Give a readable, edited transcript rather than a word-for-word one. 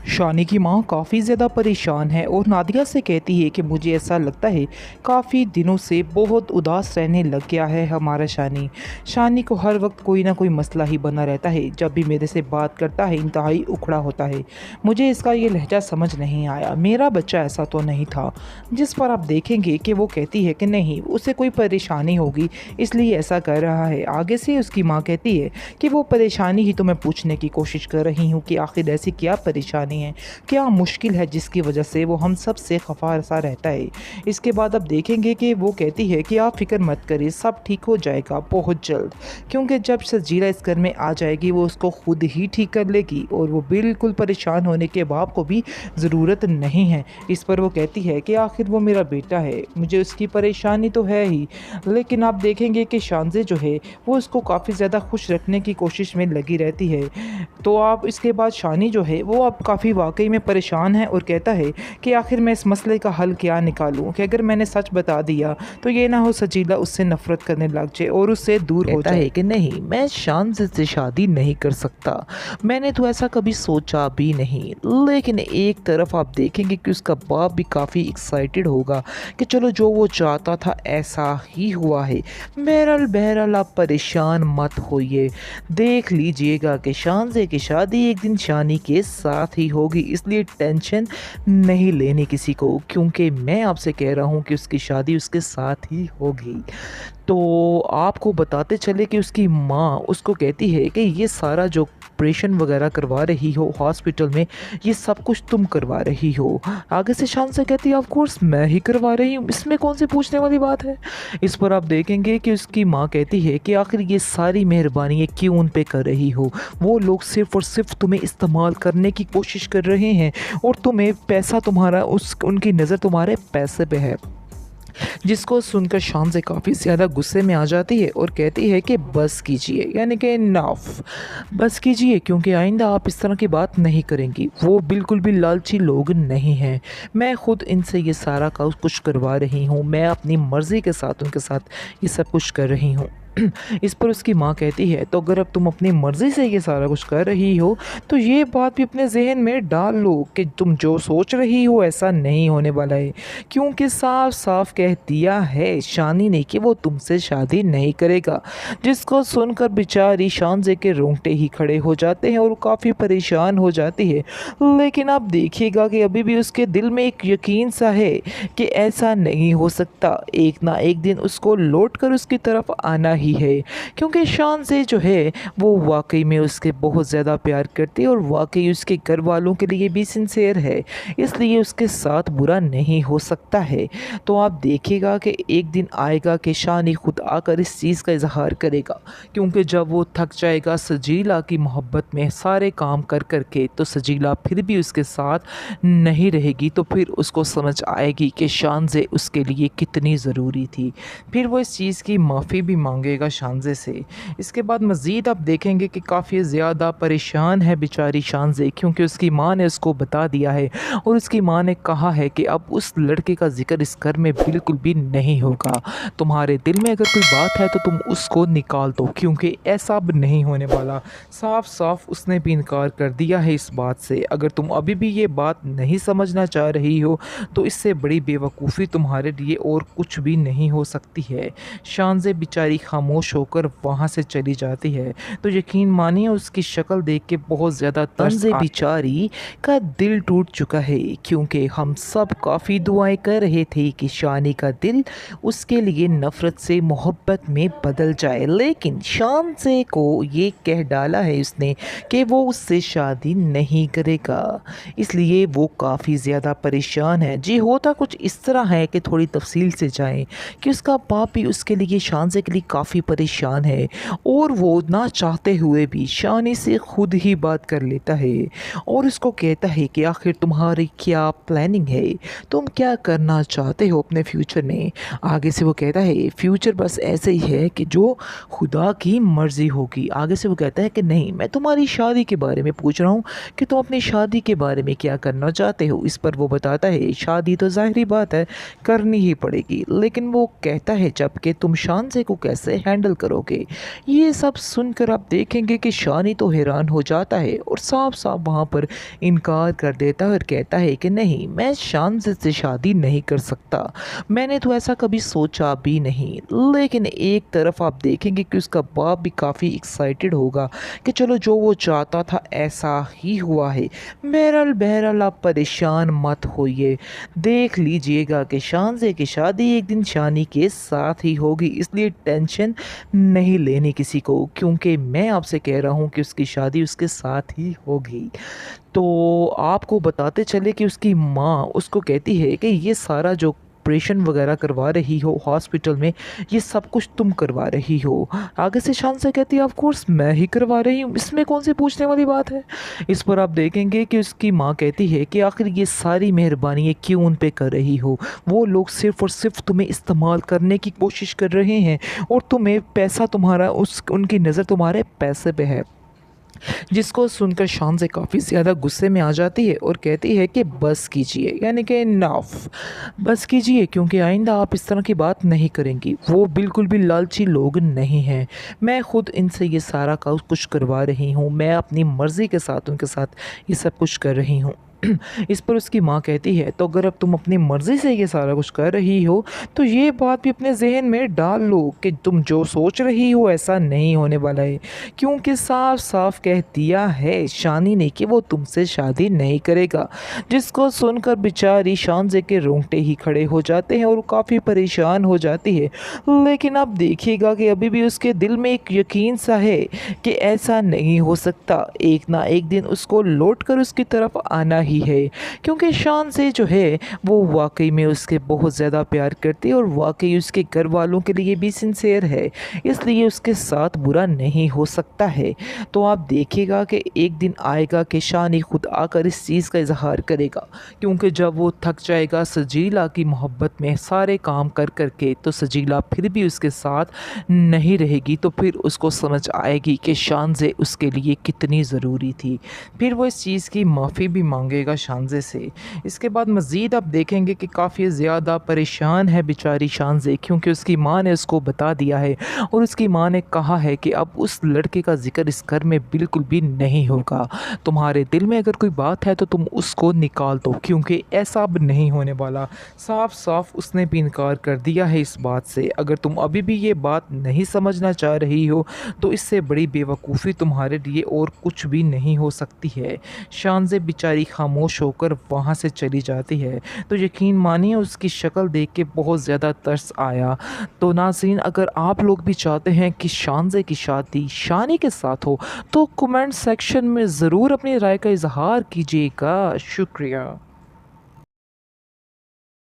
शानी की माँ काफ़ी ज़्यादा परेशान है और नादिया से कहती है कि मुझे ऐसा लगता है काफ़ी दिनों से बहुत उदास रहने लग गया है हमारा शानी। शानी को हर वक्त कोई ना कोई मसला ही बना रहता है। जब भी मेरे से बात करता है इंतहाई उखड़ा होता है। मुझे इसका ये लहजा समझ नहीं आया। मेरा बच्चा ऐसा तो नहीं था। जिस पर आप देखेंगे कि वो कहती है कि नहीं, उसे कोई परेशानी होगी इसलिए ऐसा कर रहा है। आगे से उसकी माँ कहती है कि वो परेशानी ही तो मैं पूछने की कोशिश कर रही हूँ कि आखिर ऐसी क्या परेशानी है, क्या मुश्किल है जिसकी वजह से वो हम सब से खफा सा रहता है। इसके बाद अब देखेंगे कि वो कहती है कि आप फिक्र मत करिए, सब ठीक हो जाएगा बहुत जल्द, क्योंकि जब सजीला इस घर में आ जाएगी वो उसको खुद ही ठीक कर लेगी और वो बिल्कुल परेशान होने के बाप को भी ज़रूरत नहीं है। इस पर वो कहती है कि आखिर वो मेरा बेटा है, मुझे उसकी परेशानी तो है ही, लेकिन आप देखेंगे कि शानज़े जो है वो उसको काफ़ी ज़्यादा खुश रखने की कोशिश में लगी रहती है। तो आप इसके बाद शानी जो है वो अब काफ़ी वाकई में परेशान है और कहता है कि आखिर मैं इस मसले का हल क्या निकालूं कि अगर मैंने सच बता दिया तो ये ना हो सजीला उससे नफ़रत करने लग जाए और उससे दूर हो कहता जाए। है कि नहीं, मैं शानज़े से शादी नहीं कर सकता। मैंने तो ऐसा कभी सोचा भी नहीं। लेकिन एक तरफ आप देखेंगे कि उसका बाप भी काफ़ी एक्साइटेड होगा कि चलो जो वो चाहता था ऐसा ही हुआ है। बहरहाल बहरहाल आप परेशान मत होइए। देख लीजिएगा कि शानज़े की शादी एक दिन शानी के साथ ही होगी, इसलिए टेंशन नहीं लेनी किसी को, क्योंकि मैं आपसे कह रहा हूँ कि उसकी शादी उसके साथ ही होगी। तो आपको बताते चले कि उसकी माँ उसको कहती है कि ये सारा जो ऑपरेशन वगैरह करवा रही हो हॉस्पिटल में, ये सब कुछ तुम करवा रही हो। आगे से शान से कहती है ऑफ कोर्स मैं ही करवा रही हूँ, इसमें कौन सी पूछने वाली बात है। इस पर आप देखेंगे कि उसकी माँ कहती है कि आखिर ये सारी मेहरबानी क्यों उन पे कर रही हो। वो लोग सिर्फ और सिर्फ तुम्हें इस्तेमाल करने की कोशिश कर रहे हैं और तुम्हें पैसा तुम्हारा उनकी नज़र तुम्हारे पैसे पे है। जिसको सुनकर शान से काफ़ी ज़्यादा गुस्से में आ जाती है और कहती है कि बस कीजिए, यानी कि इनफ, बस कीजिए, क्योंकि आइंदा आप इस तरह की बात नहीं करेंगी। वो बिल्कुल भी लालची लोग नहीं हैं। मैं खुद इनसे ये सारा कुछ करवा रही हूँ, मैं अपनी मर्ज़ी के साथ उनके साथ ये सब कुछ कर रही हूँ। इस पर उसकी माँ कहती है तो अगर अब तुम अपनी मर्ज़ी से ये सारा कुछ कर रही हो तो ये बात भी अपने जहन में डाल लो कि तुम जो सोच रही हो ऐसा नहीं होने वाला है, क्योंकि साफ साफ कह दिया है शानी ने कि वो तुमसे शादी नहीं करेगा। जिसको सुनकर बेचारी शानज़े के रोंगटे ही खड़े हो जाते हैं और काफ़ी परेशान हो जाती है। लेकिन आप देखिएगा कि अभी भी उसके दिल में एक यकीन सा है कि ऐसा नहीं हो सकता, एक ना एक दिन उसको लौट कर उसकी तरफ आना ही है, क्योंकि शानज़े जो है वो वाकई में उसके बहुत ज़्यादा प्यार करती है और वाकई उसके घर वालों के लिए भी सिंसियर है, इसलिए उसके साथ बुरा नहीं हो सकता है। तो आप देखिएगा कि एक दिन आएगा कि शानी खुद आकर इस चीज़ का इजहार करेगा, क्योंकि जब वो थक जाएगा सजीला की मोहब्बत में सारे काम कर कर के, तो सजीला फिर भी उसके साथ नहीं रहेगी, तो फिर उसको समझ आएगी कि शानज़े उसके लिए कितनी ज़रूरी थी। फिर वो इस चीज़ की माफ़ी भी मांगेगा शानज़े से। इसके बाद मज़ीद आप देखेंगे कि काफ़ी ज़्यादा परेशान है बेचारी शानज़े, क्योंकि उसकी माँ ने उसको बता दिया है और उसकी माँ ने कहा है कि अब उस लड़के का जिक्र इस घर में बिल्कुल भी नहीं होगा। तुम्हारे दिल में अगर कोई बात है तो तुम उसको निकाल दो, क्योंकि ऐसा अब नहीं होने वाला। साफ साफ उसने भी इनकार कर दिया है इस बात से। अगर तुम अभी भी ये बात नहीं समझना चाह रही हो तो इससे बड़ी बेवकूफ़ी तुम्हारे लिए और कुछ भी नहीं हो सकती है। शानज़े बेचारी खामोश होकर वहाँ से चली जाती है। तो यकीन मानिए उसकी शक्ल देख के बहुत ज़्यादा तरस बेचारी का दिल टूट चुका है, क्योंकि हम सब काफ़ी दुआएं कर रहे थे कि शानी का दिल उसके लिए नफ़रत से मोहब्बत में बदल जाए, लेकिन शानज़े को ये कह डाला है उसने कि वो उससे शादी नहीं करेगा, इसलिए वो काफ़ी ज़्यादा परेशान है। जी होता कुछ इस तरह है कि थोड़ी तफसील से जाएं कि उसका बाप भी उसके लिए शानज़े के लिए काफ़ी परेशान है और वो ना चाहते हुए भी शानी से खुद ही बात कर लेता है और उसको कहता है कि आखिर तुम्हारी क्या प्लानिंग है, तुम क्या करना चाहते हो अपने फ्यूचर में। आगे से वो कहता है फ्यूचर बस ऐसे ही है कि जो खुदा की मर्ज़ी होगी। आगे से वो कहता है कि नहीं, मैं तुम्हारी शादी के बारे में पूछ रहा हूँ कि तुम अपनी शादी के बारे में क्या करना चाहते हो। इस पर वो बताता है शादी तो ज़ाहिरी बात है करनी ही पड़ेगी, लेकिन वो कहता है जब कि तुम शानज़े को कैसे हैंडल करोगे। ये सब सुनकर आप देखेंगे कि शानी तो हैरान हो जाता है और साफ साफ वहाँ पर इनकार कर देता है और कहता है कि नहीं, मैं शानज़ से शादी नहीं कर सकता। मैंने तो ऐसा कभी सोचा भी नहीं। लेकिन एक तरफ आप देखेंगे कि उसका बाप भी काफ़ी एक्साइटेड होगा कि चलो जो वो चाहता था ऐसा ही हुआ है। बहरहाल बहरहाल आप परेशान मत होइए, देख लीजिएगा कि शानज़े की शादी एक दिन शानी के साथ ही होगी, इसलिए टेंशन नहीं लेनी किसी को, क्योंकि मैं आपसे कह रहा हूँ कि उसकी शादी उसके साथ ही होगी। तो आपको बताते चले कि उसकी माँ उसको कहती है कि ये सारा जो ऑपरेशन वगैरह करवा रही हो हॉस्पिटल में, ये सब कुछ तुम करवा रही हो। आगे से शान से कहती है ऑफ कोर्स मैं ही करवा रही हूँ, इसमें कौन सी पूछने वाली बात है। इस पर आप देखेंगे कि उसकी माँ कहती है कि आखिर ये सारी मेहरबानी क्यों उन पे कर रही हो, वो लोग सिर्फ़ और सिर्फ तुम्हें इस्तेमाल करने की कोशिश कर रहे हैं और तुम्हें पैसा तुम्हारा उनकी नज़र तुम्हारे पैसे पे है। जिसको सुनकर शान से काफ़ी ज़्यादा गुस्से में आ जाती है और कहती है कि बस कीजिए, यानी कि इनफ, बस कीजिए, क्योंकि आइंदा आप इस तरह की बात नहीं करेंगी। वो बिल्कुल भी लालची लोग नहीं हैं। मैं खुद इनसे ये सारा कुछ करवा रही हूँ, मैं अपनी मर्ज़ी के साथ उनके साथ ये सब कुछ कर रही हूँ। इस पर उसकी माँ कहती है तो अगर अब तुम अपनी मर्ज़ी से ये सारा कुछ कर रही हो तो ये बात भी अपने जहन में डाल लो कि तुम जो सोच रही हो ऐसा नहीं होने वाला है, क्योंकि साफ साफ कह दिया है शानी ने कि वो तुमसे शादी नहीं करेगा। जिसको सुनकर बेचारी शानज़े के रोंगटे ही खड़े हो जाते हैं और काफ़ी परेशान हो जाती है। लेकिन आप देखिएगा कि अभी भी उसके दिल में एक यकीन सा है कि ऐसा नहीं हो सकता, एक ना एक दिन उसको लौट कर उसकी तरफ आना ही है, क्योंकि शान से जो है वो वाकई में उसके बहुत ज़्यादा प्यार करती है और वाकई उसके घर वालों के लिए भी सिंसियर है, इसलिए उसके साथ बुरा नहीं हो सकता है। तो आप देखिएगा कि एक दिन आएगा कि शान ही खुद आकर इस चीज़ का इजहार करेगा, क्योंकि जब वो थक जाएगा सजीला की मोहब्बत में सारे काम कर करके, तो सजीला फिर भी उसके साथ नहीं रहेगी, तो फिर उसको समझ आएगी कि शानज़े उसके लिए कितनी ज़रूरी थी। फिर वो इस चीज़ की माफ़ी भी मांगेगा शानज़े से। इसके बाद मज़ीद आप देखेंगे कि काफ़ी ज़्यादा परेशान है बेचारी शानज़े, क्योंकि उसकी माँ ने उसको बता दिया है और उसकी माँ ने कहा है कि अब उस लड़के का ज़िक्र इस घर में बिल्कुल भी नहीं होगा। तुम्हारे दिल में अगर कोई बात है तो तुम उसको निकाल दो, क्योंकि ऐसा अब नहीं होने वाला। साफ साफ उसने भी इनकार कर दिया है इस बात से। अगर तुम अभी भी ये बात नहीं समझना चाह रही हो तो इससे बड़ी बेवकूफ़ी तुम्हारे लिए और कुछ भी नहीं हो सकती है। शानज़े बेचारी खामोश होकर वहाँ से चली जाती है। तो यकीन मानिए उसकी शक्ल देख के बहुत ज़्यादा तरस आया। तो नाज़रीन, अगर आप लोग भी चाहते हैं कि शानज़े की शादी शानी के साथ हो तो कमेंट सेक्शन में ज़रूर अपनी राय का इजहार कीजिएगा। शुक्रिया।